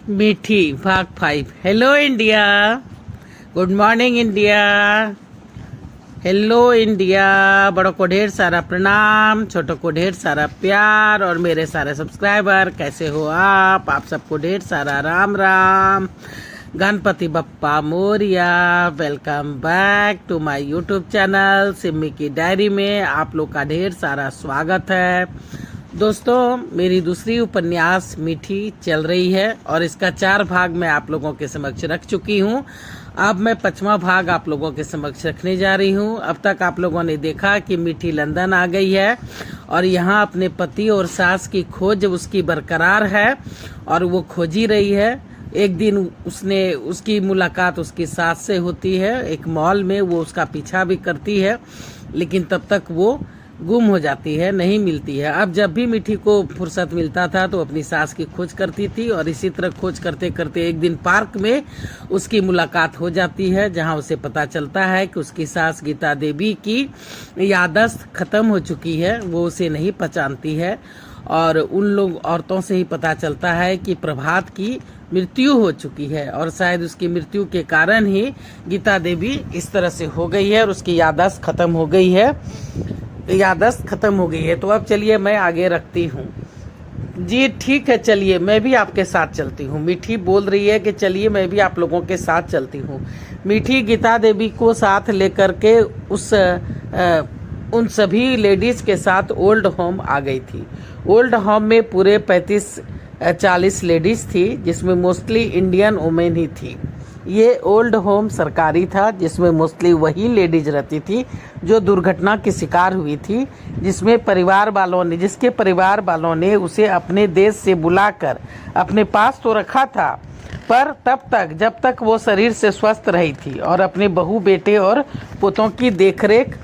मीठी भाग 5। Hello India, good morning India, hello India. बड़ों को ढेर सारा प्रणाम, छोटों को ढेर सारा प्यार और मेरे सारे सब्सक्राइबर कैसे हो आप सबको ढेर सारा Ram Ram. Ganpati Bappa Morya. Welcome back to my YouTube channel Simmi की डायरी में आप लोग का ढेर सारा स्वागत है। दोस्तों, मेरी दूसरी उपन्यास मीठी चल रही है और इसका 4 भाग मैं आप लोगों के समक्ष रख चुकी हूँ। अब मैं 5वां भाग आप लोगों के समक्ष रखने जा रही हूँ। अब तक आप लोगों ने देखा कि मीठी लंदन आ गई है और यहाँ अपने पति और सास की खोज उसकी बरकरार है और वो खोज ही रही है। एक दिन उसकी मुलाकात उसकी सास से होती है एक मॉल में। वो उसका पीछा भी करती है लेकिन तब तक वो गुम हो जाती है, नहीं मिलती है। अब जब भी मीठी को फुर्सत मिलता था तो अपनी सास की खोज करती थी और इसी तरह खोज करते करते एक दिन पार्क में उसकी मुलाकात हो जाती है, जहां उसे पता चलता है कि उसकी सास गीता देवी की याददाश्त खत्म हो चुकी है, वो उसे नहीं पहचानती है। और उन लोग औरतों से ही पता चलता है कि प्रभात की मृत्यु हो चुकी है और शायद उसकी मृत्यु के कारण ही गीता देवी इस तरह से हो गई है और उसकी याददाश्त खत्म हो गई है। तो अब चलिए मैं आगे रखती हूँ। जी ठीक है, चलिए मैं भी आपके साथ चलती हूँ। मीठी बोल रही है कि चलिए मैं भी आप लोगों के साथ चलती हूँ। मीठी गीता देवी को साथ लेकर के उन सभी लेडीज के साथ ओल्ड होम आ गई थी। ओल्ड होम में पूरे 35-40 लेडीज थी, जिसमें मोस्टली इंडियन वुमेन ही थी। ये ओल्ड होम सरकारी था, जिसमें मोस्टली वही लेडीज रहती थी जो दुर्घटना की शिकार हुई थी, जिसके परिवार वालों ने उसे अपने देश से बुलाकर अपने पास तो रखा था, पर तब तक जब तक वो शरीर से स्वस्थ रही थी और अपने बहू बेटे और पोतों की देखरेख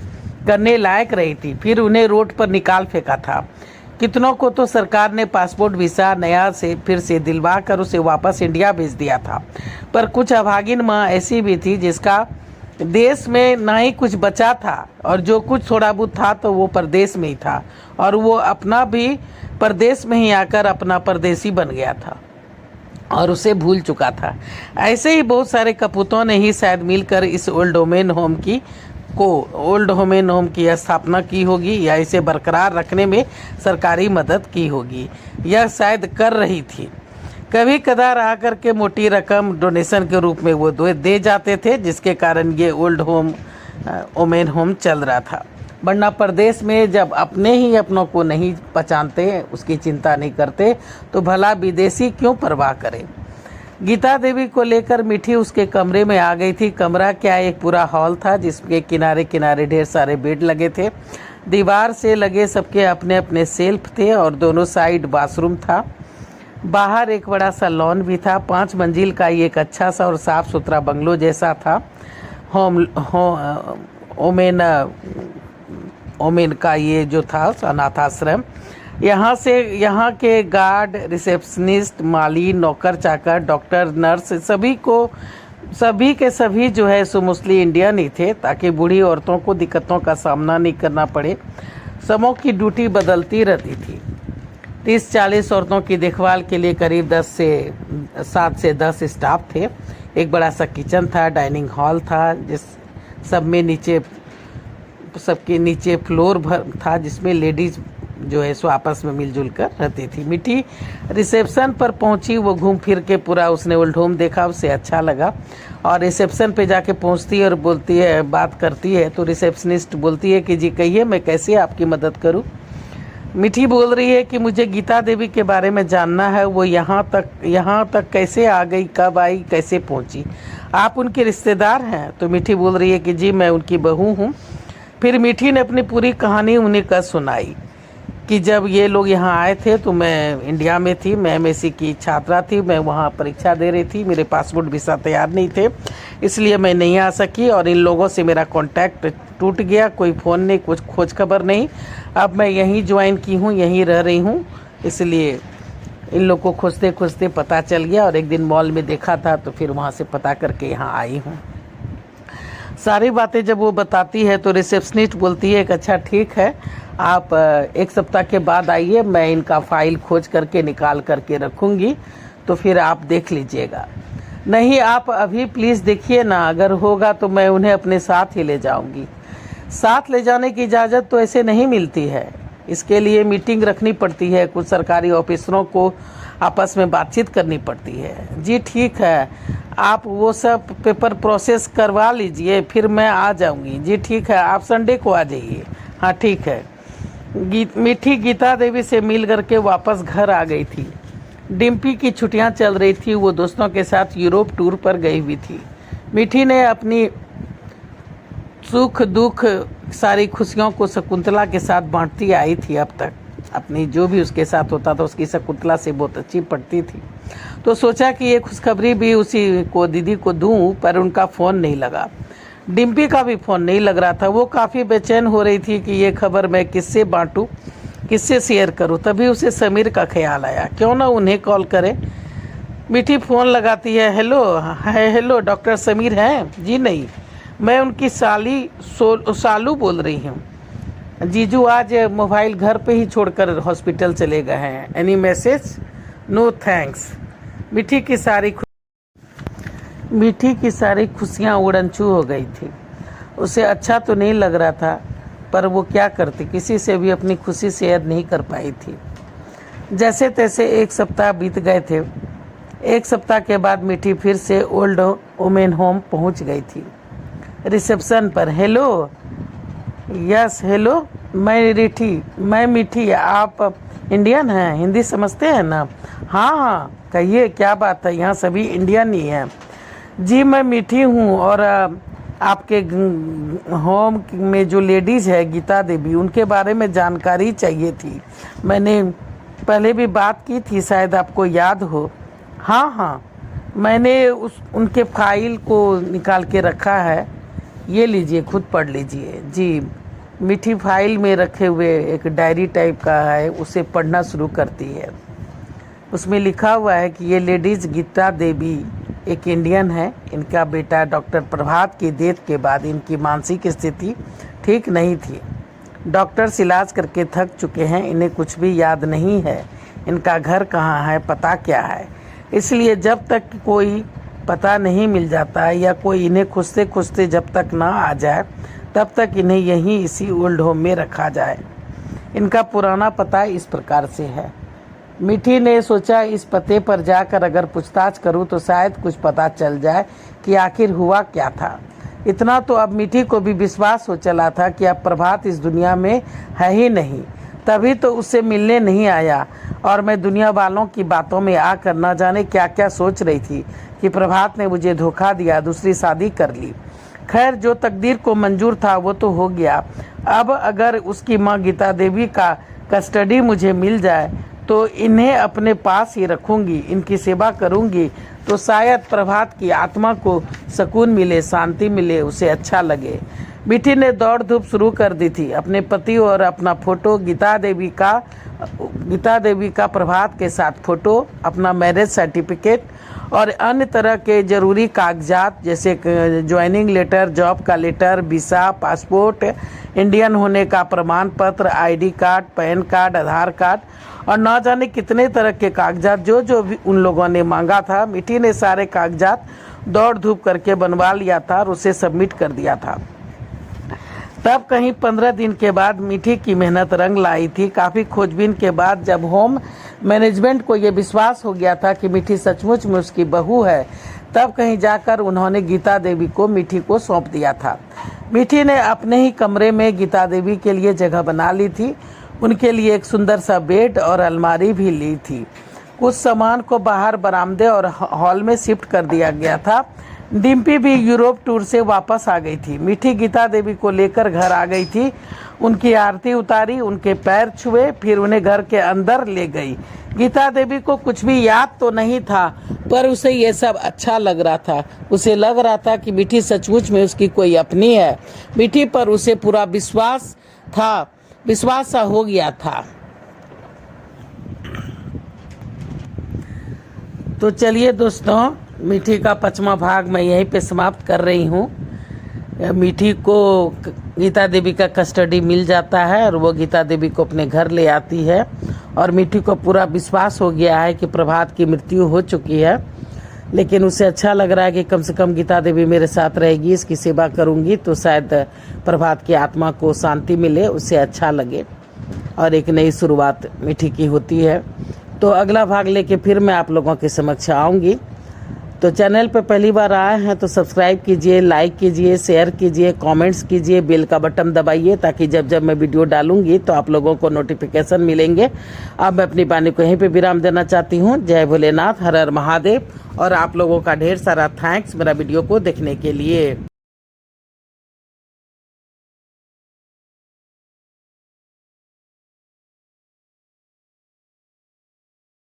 करने लायक रही थी। फिर उन्हें रोड पर निकाल फेंका था। कितनों को तो सरकार ने पासपोर्ट वीज़ा नया से फिर से दिलवा कर उसे वापस इंडिया भेज दिया था, पर कुछ अभागिन माँ ऐसी भी थी जिसका देश में ना ही कुछ बचा था और जो कुछ थोड़ा बहुत था तो वो परदेश में ही था और वो अपना भी परदेश में ही आकर अपना परदेसी बन गया था और उसे भूल चुका था। ऐसे ही बहुत सारे कपूतों ने ही शायद मिलकर इस ओल्ड वुमेन होम की स्थापना की होगी या इसे बरकरार रखने में सरकारी मदद की होगी, यह शायद कर रही थी। कभी कदार आकर के मोटी रकम डोनेशन के रूप में वो दे जाते थे, जिसके कारण ये ओल्ड वुमेन होम चल रहा था। वरना प्रदेश में जब अपने ही अपनों को नहीं पहचानते, उसकी चिंता नहीं करते, तो भला विदेशी क्यों परवाह करे। गीता देवी को लेकर मीठी उसके कमरे में आ गई थी। कमरा क्या, एक पूरा हॉल था जिसके किनारे किनारे ढेर सारे बेड लगे थे। दीवार से लगे सबके अपने अपने सेल्फ थे और दोनों साइड बाथरूम था। बाहर एक बड़ा सा लॉन भी था। 5 मंजिल का ये एक अच्छा सा और साफ सुथरा बंगलो जैसा था। ओमेन का ये जो था अनाथ आश्रम। यहाँ के गार्ड, रिसेप्शनिस्ट, माली, नौकर चाकर, डॉक्टर, नर्स सभी के सभी जो है सो मोस्टली इंडियन ही थे, ताकि बूढ़ी औरतों को दिक्कतों का सामना नहीं करना पड़े। सबों की ड्यूटी बदलती रहती थी। 30-40 औरतों की देखभाल के लिए करीब 7 से 10 स्टाफ थे। एक बड़ा सा किचन था, डाइनिंग हॉल था, सबके नीचे फ्लोर भर था, जिसमें लेडीज जो है सो आपस में मिलजुल कर रहती थी। मीठी रिसेप्शन पर पहुंची। वो घूम फिर के पूरा उसने ओल्ड होम देखा, उसे अच्छा लगा और रिसेप्शन पे जाके पहुंचती है और बोलती है, बात करती है। तो रिसेप्शनिस्ट बोलती है कि जी कहिए, मैं कैसे आपकी मदद करूं। मीठी बोल रही है कि मुझे गीता देवी के बारे में जानना है। वो यहाँ तक कैसे आ गई, कब आई, कैसे पहुंची, आप उनके रिश्तेदार हैं। तो मीठी बोल रही है कि जी मैं उनकी बहू हूँ। फिर मीठी ने अपनी पूरी कहानी उन्हें कर सुनाई कि जब ये लोग यहाँ आए थे तो मैं इंडिया में थी, मैं एमएससी की छात्रा थी, मैं वहाँ परीक्षा दे रही थी, मेरे पासपोर्ट वीज़ा तैयार नहीं थे, इसलिए मैं नहीं आ सकी और इन लोगों से मेरा कांटेक्ट टूट गया, कोई फ़ोन नहीं, कुछ खोज खबर नहीं। अब मैं यहीं ज्वाइन की हूँ, यहीं रह रही हूँ, इसलिए इन लोग को खोजते खोजते पता चल गया और एक दिन मॉल में देखा था तो फिर वहाँ से पता करके यहाँ आई हूँ। सारी बातें जब वो बताती है तो रिसेप्शनिस्ट बोलती है कि अच्छा ठीक है, आप 1 सप्ताह के बाद आइए, मैं इनका फाइल खोज करके निकाल करके रखूँगी। तो फिर आप देख लीजिएगा, नहीं आप अभी प्लीज़ देखिए ना, अगर होगा तो मैं उन्हें अपने साथ ही ले जाऊंगी। साथ ले जाने की इजाज़त तो ऐसे नहीं मिलती है, इसके लिए मीटिंग रखनी पड़ती है, कुछ सरकारी ऑफिसरों को आपस में बातचीत करनी पड़ती है। जी ठीक है, आप वो सब पेपर प्रोसेस करवा लीजिए, फिर मैं आ जाऊंगी। जी ठीक है, आप संडे को आ जाइए। हाँ ठीक है। मीठी गीता देवी से मिल करके वापस घर आ गई थी। डिम्पी की छुट्टियां चल रही थी, वो दोस्तों के साथ यूरोप टूर पर गई हुई थी। मीठी ने अपनी सुख दुख सारी खुशियों को शकुंतला के साथ बांटती आई थी। अब तक अपनी जो भी उसके साथ होता था उसकी शकुंतला से बहुत अच्छी पड़ती थी, तो सोचा कि ये खुशखबरी भी उसी को दीदी को दूं, पर उनका फ़ोन नहीं लगा। डिम्पी का भी फ़ोन नहीं लग रहा था। वो काफ़ी बेचैन हो रही थी कि ये खबर मैं किससे बांटूं, किससे शेयर करूं। तभी उसे समीर का ख्याल आया, क्यों ना उन्हें कॉल करे। मीठी फ़ोन लगाती है। हेलो डॉक्टर समीर हैं? जी नहीं, मैं उनकी सालू बोल रही हूँ। जीजू आज मोबाइल घर पे ही छोड़कर हॉस्पिटल चले गए हैं। Any message? No thanks. मीठी की सारी खुशियाँ उड़नछू हो गई थी। उसे अच्छा तो नहीं लग रहा था, पर वो क्या करती, किसी से भी अपनी खुशी शेयर नहीं कर पाई थी। जैसे तैसे एक सप्ताह बीत गए थे। एक सप्ताह के बाद मीठी फिर से ओल्ड वुमेन होम पहुंच गई थी। रिसेप्शन पर हेलो, यस हेलो, मैं मीठी, आप इंडियन हैं, हिंदी समझते हैं ना? हाँ, कहिए क्या बात है, यहाँ सभी इंडियन ही हैं। जी मैं मीठी हूँ, और आपके होम में जो लेडीज़ है गीता देवी, उनके बारे में जानकारी चाहिए थी। मैंने पहले भी बात की थी, शायद आपको याद हो। हाँ, मैंने उनके फाइल को निकाल के रखा है, ये लीजिए, खुद पढ़ लीजिए। जी मीठी फाइल में रखे हुए एक डायरी टाइप का है, उसे पढ़ना शुरू करती है। उसमें लिखा हुआ है कि ये लेडीज़ गीता देवी एक इंडियन है। इनका बेटा डॉक्टर प्रभात की डेथ के बाद इनकी मानसिक स्थिति ठीक नहीं थी। डॉक्टर्स इलाज करके थक चुके हैं, इन्हें कुछ भी याद नहीं है इनका घर कहाँ है, पता क्या है। इसलिए जब तक कोई पता नहीं मिल जाता है या कोई इन्हें खुशते खुशते जब तक ना आ जाए, तब तक इन्हें यहीं इसी ओल्ड होम में रखा जाए। इनका पुराना पता इस प्रकार से है। मीठी ने सोचा इस पते पर जाकर अगर पूछताछ करूं तो शायद कुछ पता चल जाए कि आखिर हुआ क्या था। इतना तो अब मीठी को भी विश्वास हो चला था कि अब प्रभात इस दुनिया में है ही नहीं, तभी तो उससे मिलने नहीं आया। और मैं दुनिया वालों की बातों में आकर न जाने क्या क्या सोच रही थी कि प्रभात ने मुझे धोखा दिया, दूसरी शादी कर ली। खैर, जो तकदीर को मंजूर था वो तो हो गया। अब अगर उसकी माँ गीता देवी का कस्टडी मुझे मिल जाए तो इन्हें अपने पास ही रखूंगी, इनकी सेवा करूंगी, तो शायद प्रभात की आत्मा को सुकून मिले, शांति मिले, उसे अच्छा लगे। मीठी ने दौड़ धूप शुरू कर दी थी। अपने पति और अपना फोटो, गीता देवी का प्रभात के साथ फोटो, अपना मैरिज सर्टिफिकेट और अन्य तरह के जरूरी कागजात जैसे ज्वाइनिंग लेटर, जॉब का लेटर, वीसा, पासपोर्ट, इंडियन होने का प्रमाण पत्र, आईडी कार्ड, पैन कार्ड, आधार कार्ड और न जाने कितने तरह के कागजात जो भी उन लोगों ने मांगा था। मीठी ने सारे कागजात दौड़ धूप करके बनवा लिया था और उसे सबमिट कर दिया था। तब कहीं 15 दिन के बाद मीठी की मेहनत रंग लाई थी। काफ़ी खोजबीन के बाद जब होम मैनेजमेंट को ये विश्वास हो गया था कि मीठी सचमुच में उसकी बहू है, तब कहीं जाकर उन्होंने गीता देवी को मीठी को सौंप दिया था। मीठी ने अपने ही कमरे में गीता देवी के लिए जगह बना ली थी। उनके लिए एक सुंदर सा बेड और अलमारी भी ली थी। कुछ सामान को बाहर बरामदे और हॉल में शिफ्ट कर दिया गया था। डिम्पी भी यूरोप टूर से वापस आ गई थी। मीठी गीता देवी को लेकर घर आ गई थी। उनकी आरती उतारी, उनके पैर छुए, फिर उन्हें घर के अंदर ले गई। गीता देवी को कुछ भी याद तो नहीं था, पर उसे ये सब अच्छा लग रहा था। उसे लग रहा था कि मीठी सचमुच में उसकी कोई अपनी है। मीठी पर उसे पूरा विश्वास सा हो गया था। तो चलिए दोस्तों, मीठी का 5वां भाग मैं यहीं पे समाप्त कर रही हूँ। मीठी को गीता देवी का कस्टडी मिल जाता है और वो गीता देवी को अपने घर ले आती है और मीठी को पूरा विश्वास हो गया है कि प्रभात की मृत्यु हो चुकी है, लेकिन उसे अच्छा लग रहा है कि कम से कम गीता देवी मेरे साथ रहेगी, इसकी सेवा करूंगी तो शायद प्रभात की आत्मा को शांति मिले, उसे अच्छा लगे और एक नई शुरुआत मीठी की होती है। तो अगला भाग लेके फिर मैं आप लोगों के समक्ष आऊँगी। तो चैनल पे पहली बार आए हैं तो सब्सक्राइब कीजिए, लाइक कीजिए, शेयर कीजिए, कमेंट्स कीजिए, बेल का बटन दबाइए ताकि जब जब मैं वीडियो डालूंगी तो आप लोगों को नोटिफिकेशन मिलेंगे। अब मैं अपनी वाणी को यहीं पे विराम देना चाहती हूँ। जय भोलेनाथ, हर हर महादेव और आप लोगों का ढेर सारा थैंक्स मेरा वीडियो को देखने के लिए।